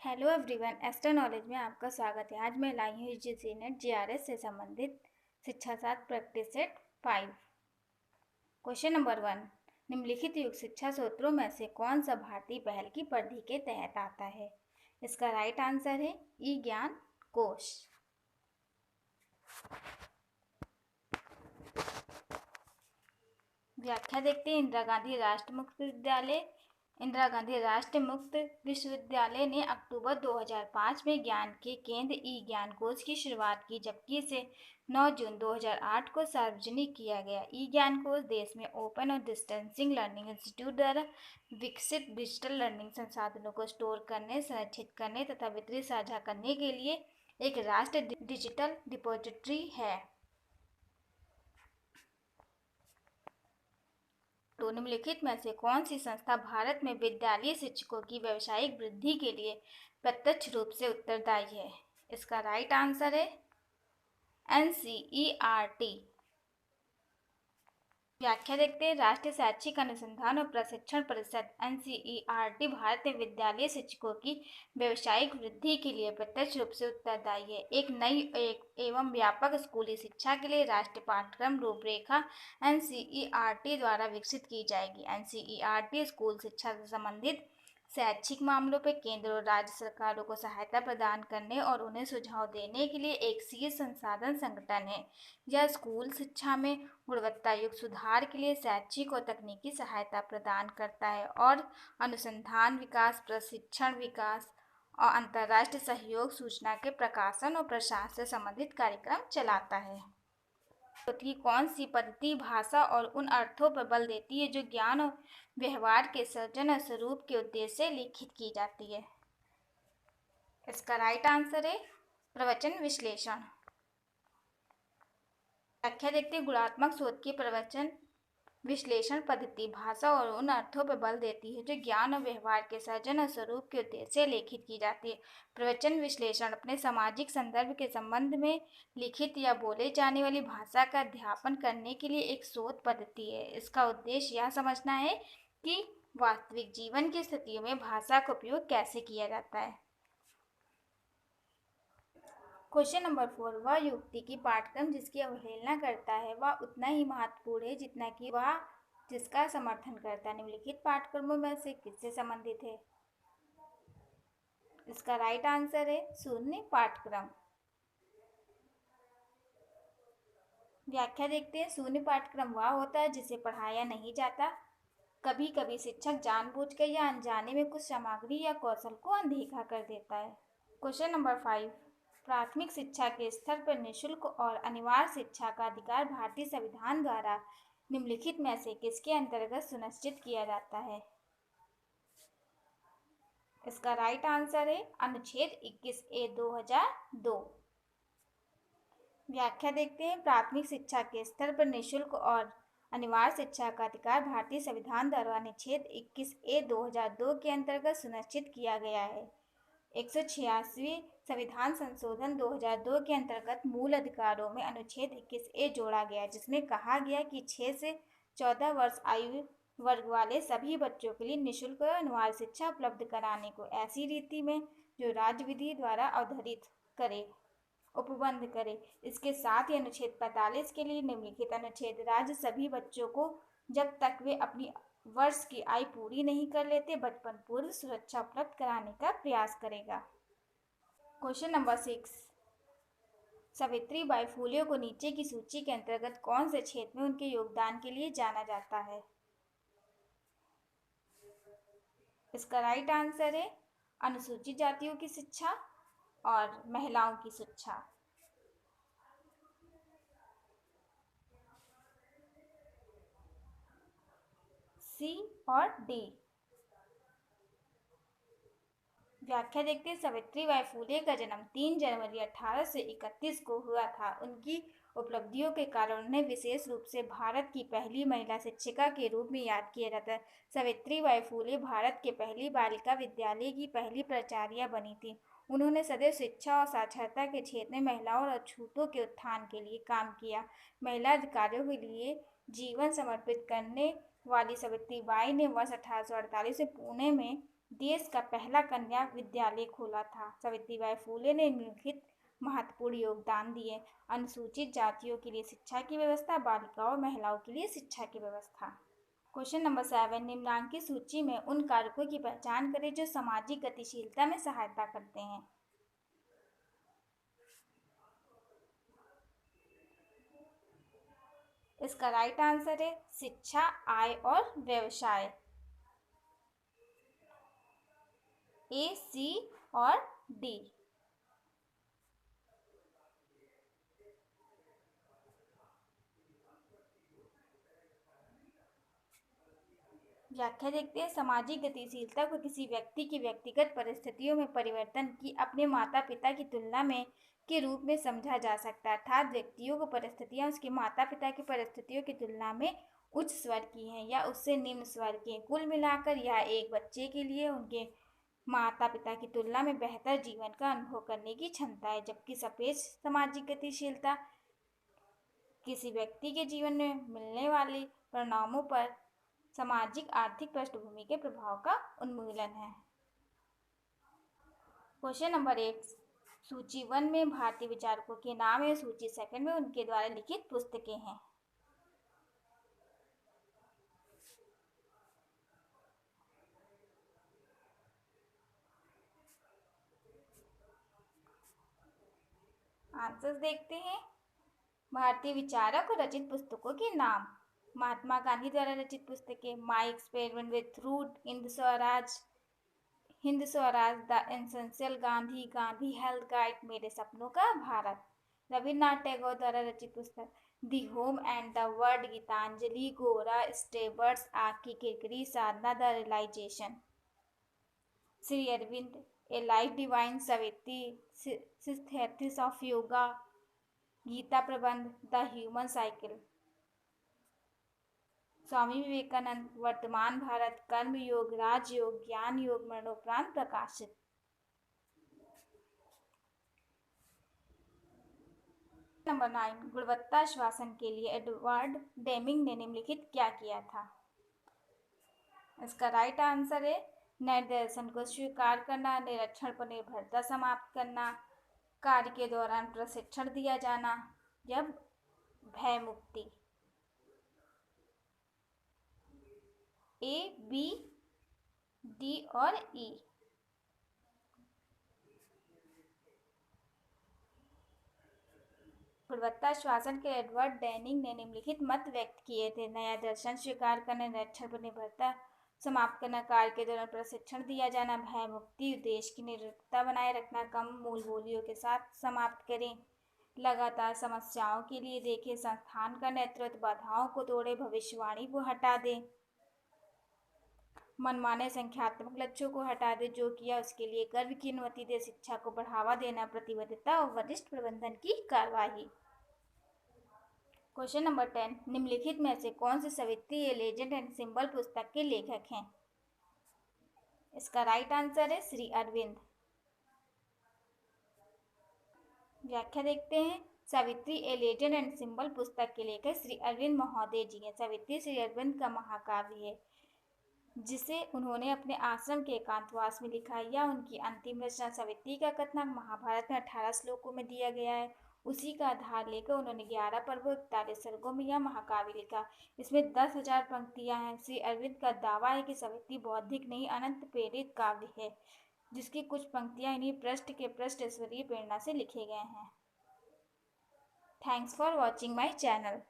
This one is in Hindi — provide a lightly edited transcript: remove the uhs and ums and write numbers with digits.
हेलो एवरीवन, एस्ट्रो नॉलेज में आपका स्वागत है। आज मैं लाई हूँ यूजीसी नेट जीआरएस से संबंधित शिक्षा साथ प्रैक्टिस सेट 5। क्वेश्चन नंबर 1, निम्नलिखित युग शिक्षा सूत्रों में से कौन सा भारतीय पहल की परिधि के तहत आता है? इसका राइट आंसर है ई ज्ञान कोश। व्याख्या देखते हैं। इंदिरा गांधी राष्ट्रीय मुक्त विश्वविद्यालय ने अक्टूबर 2005 में ज्ञान के केंद्र ई ज्ञान कोश की शुरुआत की, जबकि इसे 9 जून 2008 को सार्वजनिक किया गया। ई ज्ञान कोश देश में ओपन और डिस्टेंसिंग लर्निंग इंस्टीट्यूट द्वारा विकसित डिजिटल लर्निंग संसाधनों को स्टोर करने, संरक्षित करने तथा वितरित साझा करने के लिए एक राष्ट्रीय डिजिटल डिपॉजिटरी है। तो निम्नलिखित में से कौन सी संस्था भारत में विद्यालयी शिक्षकों की व्यावसायिक वृद्धि के लिए प्रत्यक्ष रूप से उत्तरदायी है? इसका राइट आंसर है NCERT। व्याख्या देखते हैं। राष्ट्रीय शैक्षिक अनुसंधान और प्रशिक्षण परिषद NCERT भारत में विद्यालयी शिक्षकों की व्यावसायिक वृद्धि के लिए प्रत्यक्ष रूप से उत्तरदायी है। एक नई एवं व्यापक स्कूली शिक्षा के लिए राष्ट्रीय पाठ्यक्रम रूपरेखा NCERT द्वारा विकसित की जाएगी। NCERT स्कूल शिक्षा से संबंधित शैक्षिक मामलों पर केंद्र और राज्य सरकारों को सहायता प्रदान करने और उन्हें सुझाव देने के लिए एक शीर्ष संसाधन संगठन है। यह स्कूल शिक्षा में गुणवत्ता युक्त सुधार के लिए शैक्षिक और तकनीकी सहायता प्रदान करता है और अनुसंधान विकास, प्रशिक्षण विकास और अंतर्राष्ट्रीय सहयोग, सूचना के प्रकाशन और प्रसार से संबंधित कार्यक्रम चलाता है। चौथी कौन सी पद्धति भाषा और उन अर्थों पर बल देती है जो ज्ञान और व्यवहार के सृजन और स्वरूप के उद्देश्य से लिखित की जाती है? इसका राइट आंसर है प्रवचन विश्लेषण। व्याख्या देखते हैं। गुणात्मक शोध की प्रवचन विश्लेषण पद्धति भाषा और उन अर्थों पर बल देती है जो ज्ञान और व्यवहार के सृजन और स्वरूप के उद्देश्य से लिखित की जाती है। प्रवचन विश्लेषण अपने सामाजिक संदर्भ के संबंध में लिखित या बोले जाने वाली भाषा का अध्यापन करने के लिए एक शोध पद्धति है। इसका उद्देश्य यह समझना है कि वास्तविक जीवन की स्थितियों में भाषा का उपयोग कैसे किया जाता है। क्वेश्चन नंबर 4, वह युक्ति की पाठ्यक्रम जिसकी अवहेलना करता है वह उतना ही महत्वपूर्ण है जितना कि वह जिसका समर्थन करता है। निम्नलिखित पाठ्यक्रमों में से किससे संबंधित है? इसका राइट आंसर है शून्य पाठ्यक्रम। व्याख्या देखते हैं। शून्य पाठ्यक्रम वह होता है जिसे पढ़ाया नहीं जाता। कभी कभी शिक्षक जानबूझकर या अनजाने में कुछ सामग्री या कौशल को अनदेखा कर देता है। क्वेश्चन नंबर 5, प्राथमिक शिक्षा के स्तर पर निःशुल्क और अनिवार्य शिक्षा का अधिकार भारतीय संविधान द्वारा निम्नलिखित में से किसके अंतर्गत सुनिश्चित किया जाता है? इसका राइट आंसर है अनुच्छेद 21A 2002। व्याख्या देखते हैं। प्राथमिक शिक्षा के स्तर पर निःशुल्क और अनिवार्य शिक्षा का अधिकार भारतीय संविधान द्वारा अनुच्छेद 21A 2002 के अंतर्गत सुनिश्चित किया गया है। 186वें संविधान संशोधन 2002 के अंतर्गत मूल अधिकारों में अनुच्छेद 21A जोड़ा गया, जिसमें कहा गया कि 6 से 14 वर्ष आयु वर्ग वाले सभी बच्चों के लिए निःशुल्क और अनिवार्य शिक्षा उपलब्ध कराने को ऐसी रीति में जो राज्य विधि द्वारा अवधारित करे, उपबंध करे। इसके साथ ही अनुच्छेद 45 के लिए निम्नलिखित अनुच्छेद राज्य सभी बच्चों को जब तक वे अपनी वर्ष की आयु पूरी नहीं कर लेते बचपन पूर्व सुरक्षा उपलब्ध कराने का प्रयास करेगा। क्वेश्चन नंबर 6, सावित्रीबाई फुले को नीचे की सूची के अंतर्गत कौन से क्षेत्र में उनके योगदान के लिए जाना जाता है? इसका राइट आंसर है अनुसूचित जातियों की शिक्षा और महिलाओं की शिक्षा। सी और डी। व्याख्या देखते हैं। सावित्रीबाई फुले का जन्म 3 जनवरी 1831 को हुआ था। उनकी उपलब्धियों के कारण उन्हें विशेष रूप से भारत की पहली महिला शिक्षिका के रूप में याद किया जाता है। सावित्रीबाई फुले भारत के पहली बालिका विद्यालय की पहली प्राचार्य बनी थी। उन्होंने सदैव शिक्षा और साक्षरता के क्षेत्र में महिलाओं और अछूतों के उत्थान के लिए काम किया। महिला अधिकारों के लिए जीवन समर्पित करने वाली सावित्रीबाई ने वर्ष 1848 में पुणे में देश का पहला कन्या विद्यालय खोला था। सावित्रीबाई फूले ने निम्नलिखित महत्वपूर्ण योगदान दिए। अनुसूचित जातियों के लिए शिक्षा की व्यवस्था, बालिकाओं और महिलाओं के लिए शिक्षा की व्यवस्था। क्वेश्चन नंबर 7, निम्नांकित सूची में उन कारकों की पहचान करें जो सामाजिक गतिशीलता में सहायता करते हैं। इसका राइट आंसर है शिक्षा, आय और व्यवसाय। ए, सी और डी। व्याख्या देखते हैं। सामाजिक गतिशीलता को किसी व्यक्ति की व्यक्तिगत परिस्थितियों में परिवर्तन की अपने माता पिता की तुलना में के रूप में समझा जा सकता है। अर्थात व्यक्तियों को परिस्थितियां उसके माता पिता की परिस्थितियों की तुलना में उच्च स्वर की हैं या उससे निम्न स्वर की हैं। कुल मिलाकर यह एक बच्चे के लिए उनके माता पिता की तुलना में बेहतर जीवन का अनुभव करने की क्षमता है, जबकि सापेक्ष सामाजिक गतिशीलता किसी व्यक्ति के जीवन में मिलने वाले परिणामों पर सामाजिक आर्थिक पृष्ठभूमि के प्रभाव का उन्मूलन है। क्वेश्चन नंबर 8, सूची 1 में भारतीय विचारकों के नाम है, सूची 2 में उनके द्वारा लिखित पुस्तकें हैं। आंसर्स देखते हैं। भारतीय विचारक और रचित पुस्तकों के नाम। महात्मा गांधी द्वारा रचित पुस्तकें, my experiment with truth, Hind Swaraj, the essential Gandhi, Gandhi health guide, मेरे सपनों का भारत। रविन्द्रनाथ टैगोर द्वारा रचित पुस्तक, the home and the world, Gitanjali, Gora, स्टेबर्स, आँख की किरकिरी, Sadhana, the realisation. Shri Aurobindo, a life divine, Savitri, six of yoga, Gita प्रबंध, the human cycle. Swami Vivekananda, वर्तमान भारत, कर्म योग, राजयोग, ज्ञान योग, मरणोपरांत प्रकाशित। नंबर 9, गुणवत्ता आश्वासन के लिए एडवर्ड डेमिंग ने निम्नलिखित क्या किया था। इसका राइट आंसर है निर्देशन को स्वीकार करना, निरीक्षण पर निर्भरता समाप्त करना, कार्य के दौरान प्रशिक्षण दिया जाना या भय मुक्ति। ए, बी, डी और ई। गुणवत्ता आश्वासन के एडवर्ड डेनिंग ने निम्नलिखित मत व्यक्त किए थे। नया दर्शन स्वीकार करना, निरीक्षण पर निर्भरता समाप्त करना, कार्य के दौरान प्रशिक्षण दिया जाना, भय मुक्ति, देश की निरंतरता बनाए रखना, कम मूल बोलियों के साथ समाप्त करें, लगातार समस्याओं के लिए देखें, संस्थान का नेतृत्व, बाधाओं को तोड़े, भविष्यवाणी को हटा दें, मनमाने संख्यात्मक लक्ष्यों को हटा दे, जो किया उसके लिए गर्व की अनुमति दे, शिक्षा को बढ़ावा देना, प्रतिबद्धता और वरिष्ठ प्रबंधन की कार्यवाही। क्वेश्चन नंबर 10, निम्नलिखित में से कौन से सावित्री ए लेजेंड एंड सिंबल पुस्तक के लेखक हैं। इसका राइट आंसर है श्री अरविंद। व्याख्या देखते हैं। सावित्री ए लेजेंड एंड सिंबल पुस्तक के लेखक श्री अरविंद महोदय जी हैं। सावित्री श्री अरविंद का महाकाव्य है जिसे उन्होंने अपने आश्रम के एकांतवास में लिखा है। यह उनकी अंतिम रचना। सावित्री का कथानक महाभारत में 18 श्लोकों में दिया गया है। उसी का आधार लेकर उन्होंने 11 पर्वों 41 सर्गों में यह महाकाव्य लिखा। इसमें 10,000 पंक्तियां हैं। श्री अरविंद का दावा है कि सावित्री बौद्धिक नहीं अनंत प्रेरित काव्य है, जिसकी कुछ पंक्तियां इन्हीं पृष्ठ के पृष्ठ ईश्वरीय प्रेरणा से लिखे गए हैं। Thanks for watching my channel.